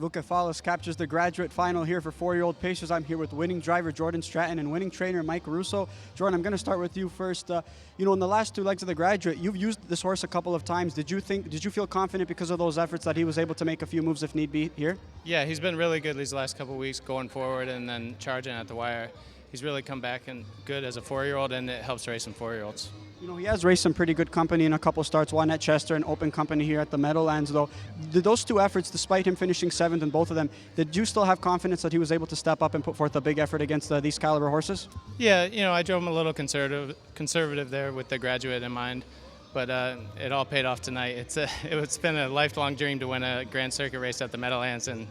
Voukefalas captures the graduate final here for 4-year-old Pacers. I'm here with winning driver Jordan Stratton and winning trainer Mike Russo. Jordan, I'm going to start with you first. In the last 2 legs of the graduate, you've used this horse a couple of times. Did you feel confident because of those efforts that he was able to make a few moves if need be here? Yeah, he's been really good these last couple of weeks going forward and then charging at the wire. He's really come back and good as a 4-year-old, and it helps race some 4-year-olds. He has raced some pretty good company in a couple starts, one at Chester and open company here at the Meadowlands, though. Did those 2 efforts, despite him finishing 7th in both of them, did you still have confidence that he was able to step up and put forth a big effort against these caliber horses? Yeah, I drove him a little conservative there with the graduate in mind, but it all paid off tonight. It's been a lifelong dream to win a Grand Circuit race at the Meadowlands, and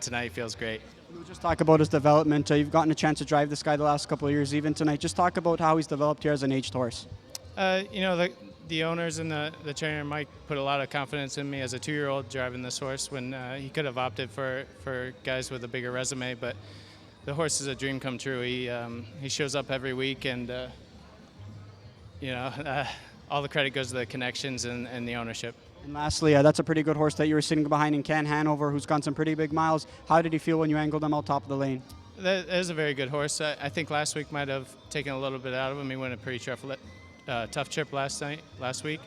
tonight feels great. We'll just talk about his development. You've gotten a chance to drive this guy the last couple of years, even tonight. Just talk about how he's developed here as an aged horse. The owners and the trainer, Mike, put a lot of confidence in me as a 2-year-old driving this horse when he could have opted for guys with a bigger resume, but the horse is a dream come true. He shows up every week, and all the credit goes to the connections and the ownership. And lastly, that's a pretty good horse that you were sitting behind in Ken Hanover, who's gone some pretty big miles. How did he feel when you angled him out top of the lane? That is a very good horse. I think last week might have taken a little bit out of him. He went a pretty tough trip last week,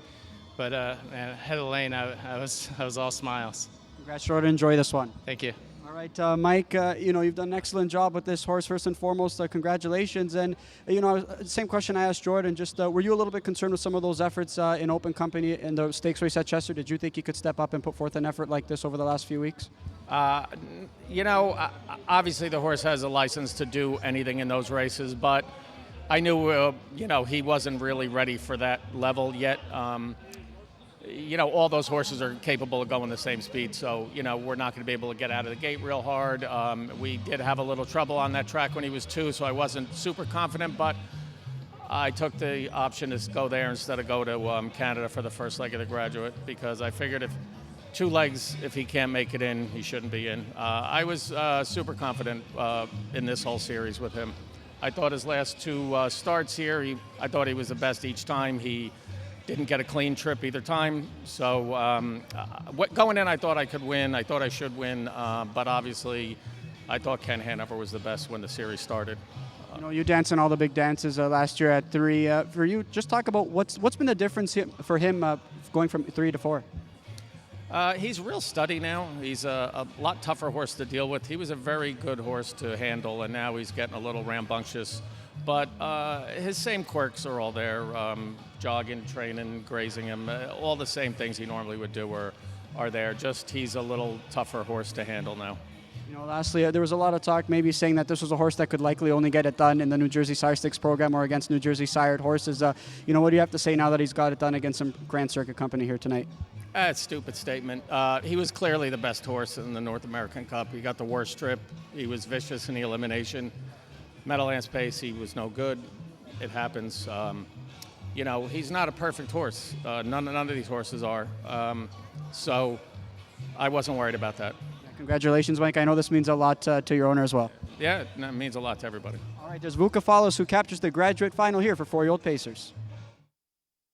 but head of the lane, I was all smiles. Congrats, Jordan. Enjoy this one. Thank you. All right, Mike, you've done an excellent job with this horse. First and foremost, congratulations. And, same question I asked Jordan, just were you a little bit concerned with some of those efforts in open company in the stakes race at Chester? Did you think he could step up and put forth an effort like this over the last few weeks? Obviously the horse has a license to do anything in those races, but I knew, he wasn't really ready for that level yet. All those horses are capable of going the same speed, so, we're not going to be able to get out of the gate real hard. We did have a little trouble on that track when he was 2, so I wasn't super confident, but I took the option to go there instead of go to Canada for the first leg of the graduate, because I figured if 2 legs, if he can't make it in, he shouldn't be in. I was super confident in this whole series with him. I thought his last 2 starts here, I thought he was the best each time. He didn't get a clean trip either time. So going in, I thought I could win. I thought I should win. But obviously, I thought Ken Hanover was the best when the series started. You danced in all the big dances last year at 3. For you, just talk about what's been the difference for him going from 3 to 4. He's real steady now. He's a lot tougher horse to deal with. He was a very good horse to handle, and now he's getting a little rambunctious. But his same quirks are all there, jogging, training, grazing him. All the same things he normally would do are there. Just he's a little tougher horse to handle now. Lastly, there was a lot of talk maybe saying that this was a horse that could likely only get it done in the New Jersey Sire Stakes program or against New Jersey sired horses. What do you have to say now that he's got it done against some Grand Circuit company here tonight? That's a stupid statement. He was clearly the best horse in the North American Cup. He got the worst trip. He was vicious in the elimination. Meadowlands pace, he was no good. It happens. He's not a perfect horse. None of these horses are. So I wasn't worried about that. Congratulations, Mike. I know this means a lot to your owner as well. Yeah, it means a lot to everybody. All right, there's Voukefalas, who captures the graduate final here for 4-year-old Pacers.